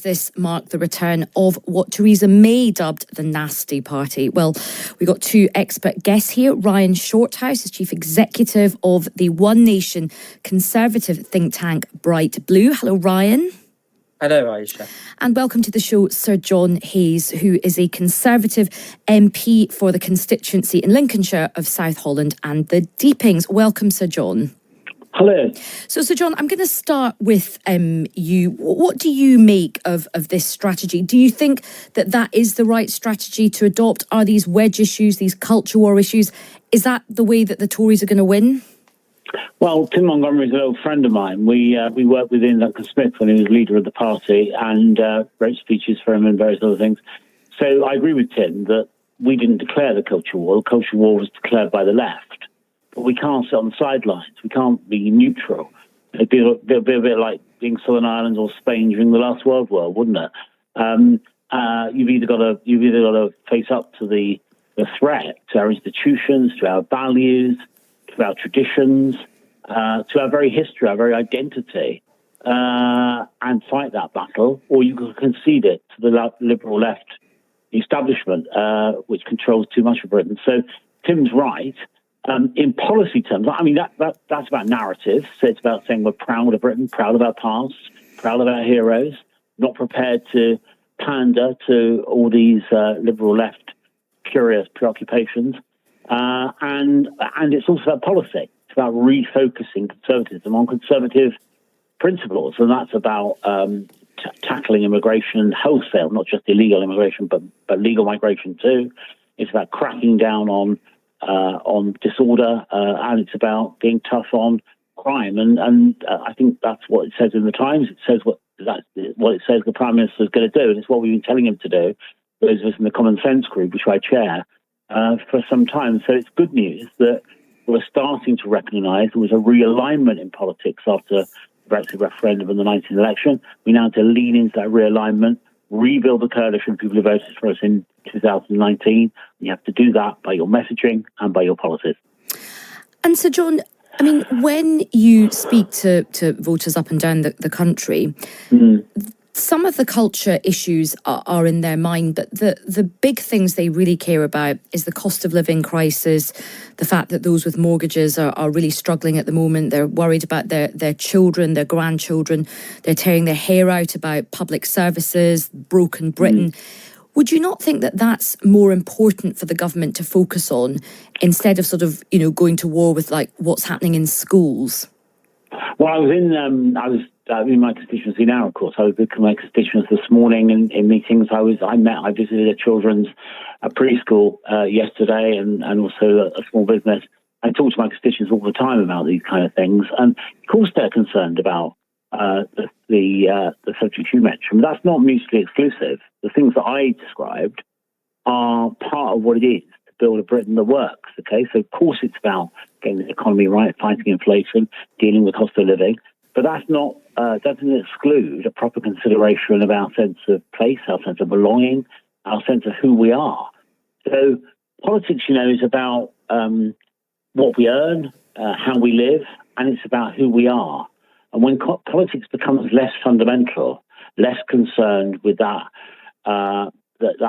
This marked the return of what Theresa May dubbed the nasty party. Well, we got two expert guests here. Ryan Shorthouse is Chief Executive of the One Nation conservative think tank Bright Blue. Hello, Ryan. Hello, Ayesha. And welcome to the show, Sir John Hayes, who is a Conservative MP for the constituency in Lincolnshire of South Holland and the Deepings. Welcome, Sir John. Hello. So, Sir John, I'm going to start with you. What do you make of this strategy? Do you think that is the right strategy to adopt? Are these wedge issues, these culture war issues, is that the way that the Tories are going to win? Well, Tim Montgomery is an old friend of mine. We worked with him, Duncan Smith, when he was leader of the party, and wrote speeches for him and various other things. So I agree with Tim that we didn't declare the culture war. The culture war was declared by the left. But we can't sit on the sidelines. We can't be neutral. It'd be a bit like being Southern Ireland or Spain during the Last World War, wouldn't it? You've either got to face up to the threat to our institutions, to our values, to our traditions, to our very history, our very identity, and fight that battle, or you can concede it to the liberal left establishment, which controls too much of Britain. So Tim's right. In policy terms, I mean, that's about narrative. So it's about saying we're proud of Britain, proud of our past, proud of our heroes, not prepared to pander to all these liberal left curious preoccupations. And it's also about policy. It's about refocusing conservatism on conservative principles. And that's about tackling immigration wholesale, not just illegal immigration, but legal migration too. It's about cracking down on disorder, and it's about being tough on crime. And I think that's what it says in the Times. It says what it says the Prime Minister is going to do, and it's what we've been telling him to do, those of us in the Common Sense Group, which I chair, for some time. So it's good news that we're starting to recognise there was a realignment in politics after the Brexit referendum and the 19th election. We now have to lean into that realignment, rebuild the coalition of people who voted for us in 2019. You have to do that by your messaging and by your policies. And Sir John, I mean, when you speak to voters up and down the country, some of the culture issues are in their mind, but the big things they really care about is the cost of living crisis, the fact that those with mortgages are really struggling at the moment. They're worried about their children, their grandchildren. They're tearing their hair out about public services, broken Britain. Would you not think that that's more important for the government to focus on instead of sort of, going to war with like what's happening in schools? Well, I was in my constituency now, of course. I was with my constituents this morning in meetings. I visited a children's preschool yesterday and also a small business. I talk to my constituents all the time about these kind of things. And of course they're concerned about the subject you mentioned. But that's not mutually exclusive. The things that I described are part of what it is to build a Britain that works. Okay, so of course it's about getting the economy right, fighting inflation, dealing with cost of living. But that's not doesn't exclude a proper consideration of our sense of place, our sense of belonging, our sense of who we are. So politics, is about what we earn, how we live, and it's about who we are. And when politics becomes less fundamental, less concerned with that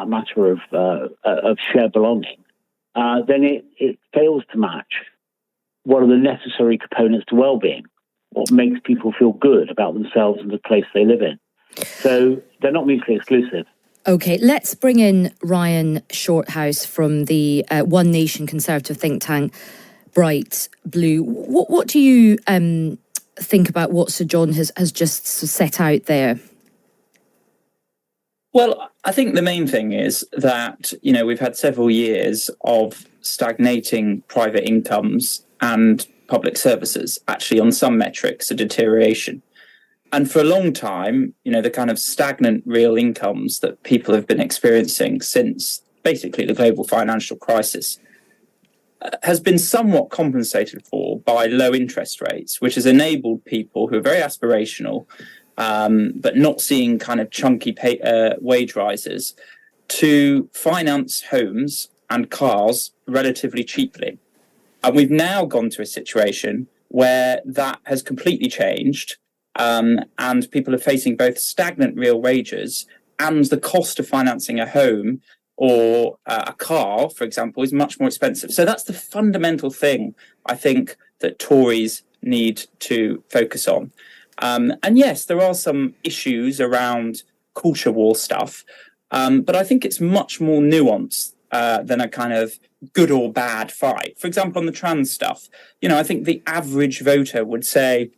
matter of shared belonging, then it fails to match what are the necessary components to well-being, what makes people feel good about themselves and the place they live in. So they're not mutually exclusive. OK, let's bring in Ryan Shorthouse from the One Nation conservative think tank, Bright Blue. What do you think about what Sir John has just set out there? Well, I think the main thing is that, we've had several years of stagnating private incomes and public services, actually on some metrics, a deterioration. And for a long time, the kind of stagnant real incomes that people have been experiencing since basically the global financial crisis has been somewhat compensated for by low interest rates, which has enabled people who are very aspirational, but not seeing kind of chunky wage rises, to finance homes and cars relatively cheaply. And we've now gone to a situation where that has completely changed, and people are facing both stagnant real wages and the cost of financing a home or a car, for example, is much more expensive. So that's the fundamental thing, I think, that Tories need to focus on. And yes, there are some issues around culture war stuff, but I think it's much more nuanced than a kind of good or bad fight. For example, on the trans stuff, I think the average voter would say,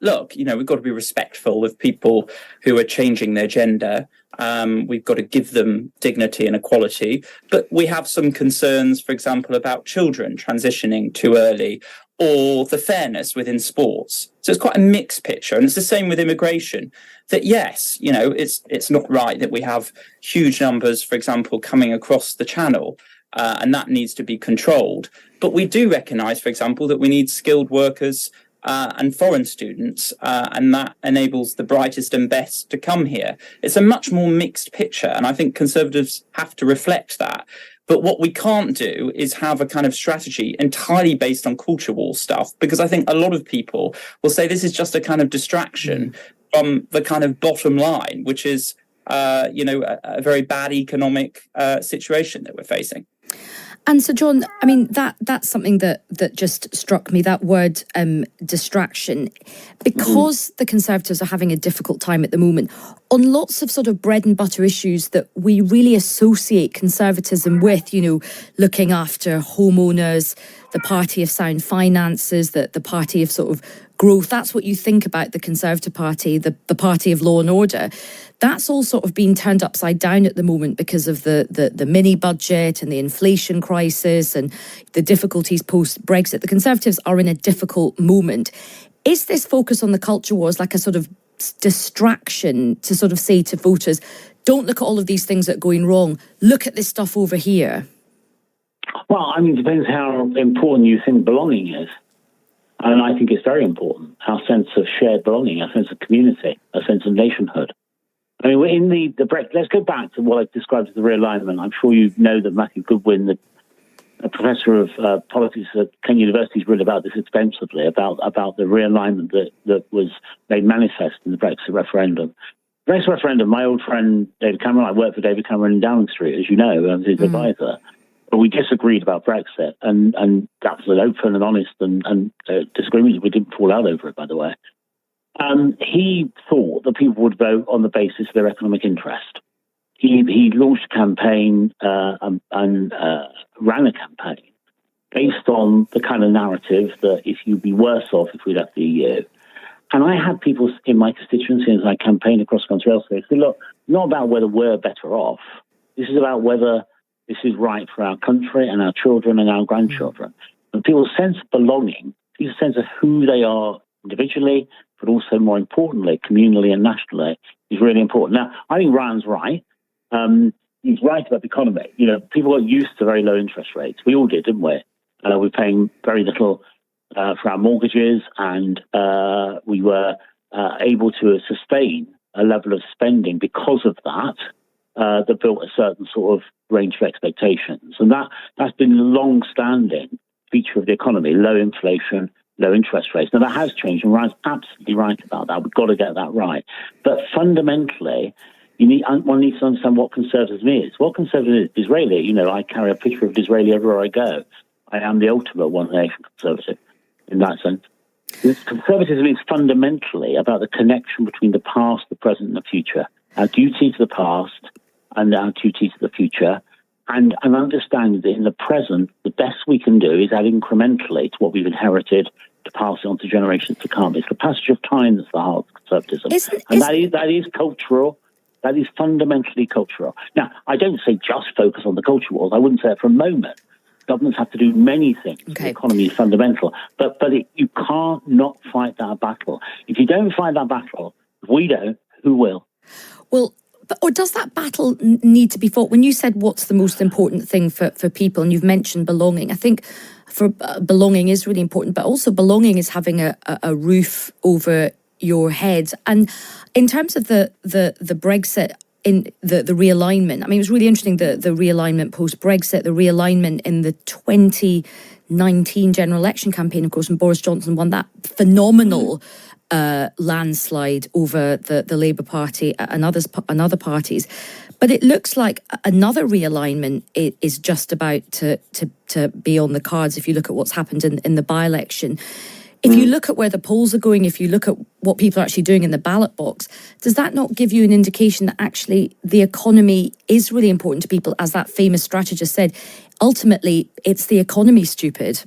look, we've got to be respectful of people who are changing their gender. We've got to give them dignity and equality. But we have some concerns, for example, about children transitioning too early or the fairness within sports. So it's quite a mixed picture. And it's the same with immigration, that yes, it's not right that we have huge numbers, for example, coming across the channel. And that needs to be controlled. But we do recognise, for example, that we need skilled workers and foreign students, and that enables the brightest and best to come here. It's a much more mixed picture, and I think Conservatives have to reflect that. But what we can't do is have a kind of strategy entirely based on culture war stuff, because I think a lot of people will say this is just a kind of distraction from the kind of bottom line, which is, a very bad economic situation that we're facing. And so, John, I mean, that's something that just struck me, that word distraction, because the Conservatives are having a difficult time at the moment on lots of sort of bread and butter issues that we really associate conservatism with, looking after homeowners, the party of sound finances, the party of sort of growth. That's what you think about the Conservative Party, the party of law and order. That's all sort of being turned upside down at the moment because of the mini budget and the inflation crisis and the difficulties post-Brexit. The Conservatives are in a difficult moment. Is this focus on the culture wars like a sort of distraction to sort of say to voters, don't look at all of these things that are going wrong, look at this stuff over here? Well, I mean, it depends how important you think belonging is. And I think it's very important, our sense of shared belonging, our sense of community, our sense of nationhood. I mean, in the Brexit, let's go back to what I described as the realignment. I'm sure you know that Matthew Goodwin, a professor of politics at Kent University, has written about this extensively, about the realignment that was made manifest in the Brexit referendum. The Brexit referendum, my old friend David Cameron, I worked for David Cameron in Downing Street, as you know, as his advisor. But we disagreed about Brexit, and that was an open and honest and disagreement. We didn't fall out over it, by the way. He thought that people would vote on the basis of their economic interest. He launched a campaign and ran a campaign based on the kind of narrative that if you'd be worse off if we left the EU. And I had people in my constituency as I campaigned across the country elsewhere say, look, not about whether we're better off. This is about whether this is right for our country and our children and our grandchildren. And people's sense of belonging, people's sense of who they are individually, but also more importantly, communally and nationally, is really important. Now, I think Ryan's right. He's right about the economy. People got used to very low interest rates. We all did, didn't we? We're paying very little for our mortgages, and we were able to sustain a level of spending because of that. That built a certain sort of range of expectations. And that's been a long-standing feature of the economy, low inflation, low interest rates. Now, that has changed, and Ryan's absolutely right about that. We've got to get that right. But fundamentally, one needs to understand what conservatism is. What conservatism is Israeli. I carry a picture of Disraeli everywhere I go. I am the ultimate one nation conservative in that sense. Conservatism is fundamentally about the connection between the past, the present, and the future. Our duty to the past and our duty to the future, and understanding that in the present, the best we can do is add incrementally to what we've inherited to pass it on to generations to come. It's the passage of time that's the heart of conservatism. That is cultural. That is fundamentally cultural. Now, I don't say just focus on the culture wars. I wouldn't say it for a moment. Governments have to do many things. Okay. The economy is fundamental. But you can't not fight that battle. If you don't fight that battle, if we don't, who will? Well, or does that battle need to be fought? When you said what's the most important thing for people, and you've mentioned belonging, I think for belonging is really important, but also belonging is having a roof over your head. And in terms of the Brexit, in the realignment, I mean, it was really interesting, the realignment post-Brexit, the realignment in the 2019 general election campaign, of course, when Boris Johnson won that phenomenal landslide over the Labour Party and other parties. But it looks like another realignment is just about to be on the cards if you look at what's happened in the by-election. If you look at where the polls are going, if you look at what people are actually doing in the ballot box, does that not give you an indication that actually the economy is really important to people, as that famous strategist said? Ultimately, it's the economy, stupid.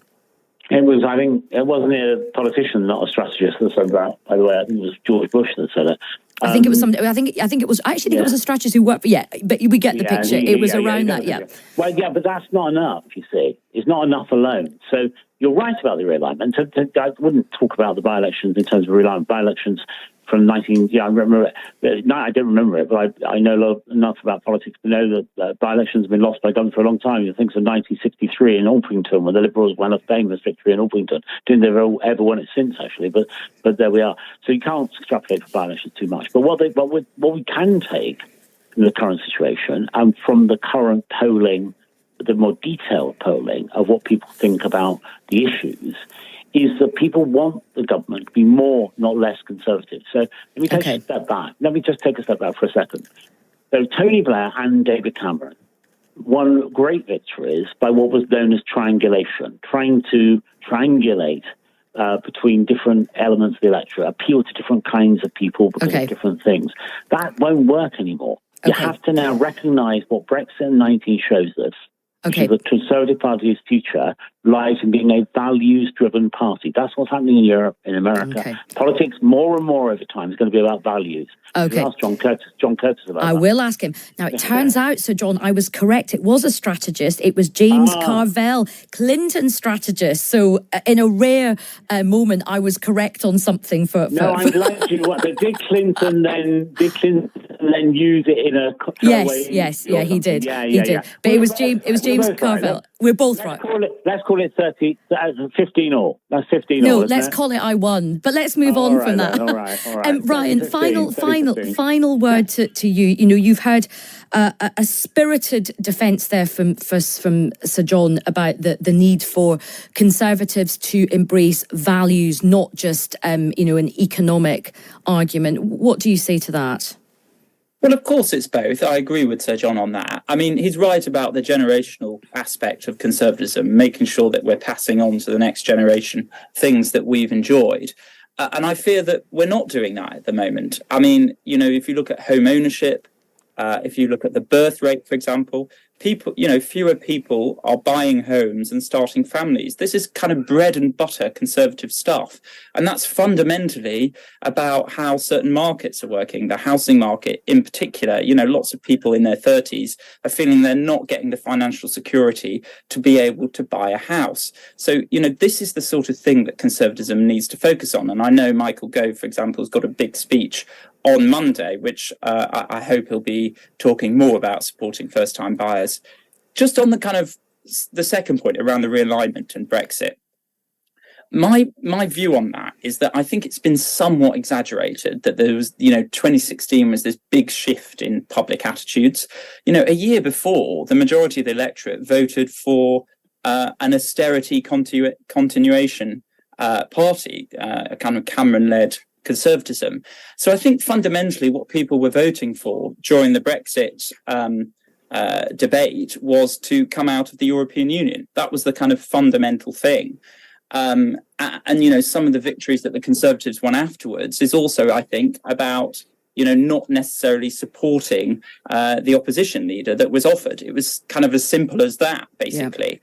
It was, I think, it wasn't a politician, not a strategist that said that. By the way, I think it was George Bush that said it. I think it was somebody. I think it was. I actually think it was a strategist who worked for. Yeah, but we get the picture. It was around that. Yeah. Well, yeah, but that's not enough. You see, it's not enough alone. So you're right about the realignment. I wouldn't talk about the by-elections in terms of realignment. By-elections from 19. Yeah, I remember it. No, I don't remember it, but I know enough about politics to know that by-elections have been lost by government for a long time. You think of 1963 in Orpington, when the Liberals won a famous victory in Orpington. Didn't they ever won it since, actually? But there we are. So you can't extrapolate for by-elections too much. But what we can take from the current situation and from the current polling, the more detailed polling of what people think about the issues, is that people want the government to be more, not less, conservative. So let me take a step back. Let me just take a step back for a second. So Tony Blair and David Cameron won great victories by what was known as triangulation, trying to triangulate between different elements of the electorate, appeal to different kinds of people because of different things. That won't work anymore. You have to now recognise what Brexit 19 shows us. The Conservative Party's future lies in being a values-driven party. That's what's happening in Europe, in America. Politics, more and more over time, is going to be about values. Ask John Curtis about that. I will ask him. Now, it turns out, Sir John, I was correct. It was a strategist. It was James Carvell, Clinton strategist. So, in a rare moment, I was correct on something I'm glad you what. Did Clinton then use it in a way? Yes, he did. He did. But it was James Carvell. We're both right. Let's call it 15 all. That's 15 all. No, let's call it I won. But let's move on from that. All right. Ryan, 15, final word to you. You know, you've had a spirited defence there from Sir John about the need for Conservatives to embrace values, not just an economic argument. What do you say to that? Well, of course it's both. I agree with Sir John on that. I mean, he's right about the generational aspect of conservatism, making sure that we're passing on to the next generation things that we've enjoyed. And I fear that we're not doing that at the moment. I mean, if you look at home ownership, if you look at the birth rate, for example, fewer people are buying homes and starting families. This is kind of bread and butter conservative stuff. And that's fundamentally about how certain markets are working. The housing market in particular, lots of people in their 30s are feeling they're not getting the financial security to be able to buy a house. So, this is the sort of thing that conservatism needs to focus on. And I know Michael Gove, for example, has got a big speech on Monday, which I hope he'll be talking more about supporting first-time buyers. Just on the kind of the second point around the realignment and Brexit, my view on that is that I think it's been somewhat exaggerated that there was, 2016 was this big shift in public attitudes. A year before, the majority of the electorate voted for an austerity continuation party, a kind of Cameron-led conservatism. So I think fundamentally what people were voting for during the Brexit debate was to come out of the European Union. That was the kind of fundamental thing. And some of the victories that the Conservatives won afterwards is also, I think, about, not necessarily supporting the opposition leader that was offered. It was kind of as simple as that, basically. Yeah.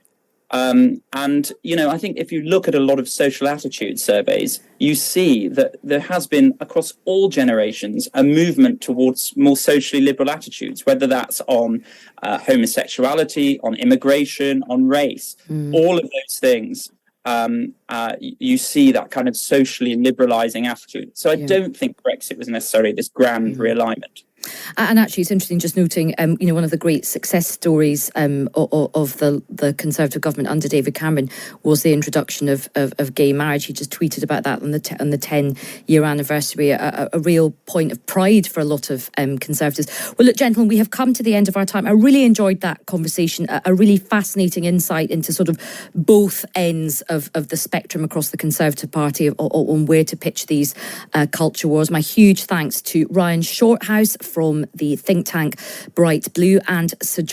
I think if you look at a lot of social attitude surveys, you see that there has been, across all generations, a movement towards more socially liberal attitudes, whether that's on homosexuality, on immigration, on race, all of those things. You see that kind of socially liberalising attitude. So I don't think Brexit was necessarily this grand realignment. And actually, it's interesting just noting, one of the great success stories of the Conservative government under David Cameron was the introduction of gay marriage. He just tweeted about that on the 10-year anniversary, a real point of pride for a lot of Conservatives. Well, look, gentlemen, we have come to the end of our time. I really enjoyed that conversation, a really fascinating insight into sort of both ends of the spectrum across the Conservative Party on where to pitch these culture wars. My huge thanks to Ryan Shorthouse from the think tank Bright Blue and Sir John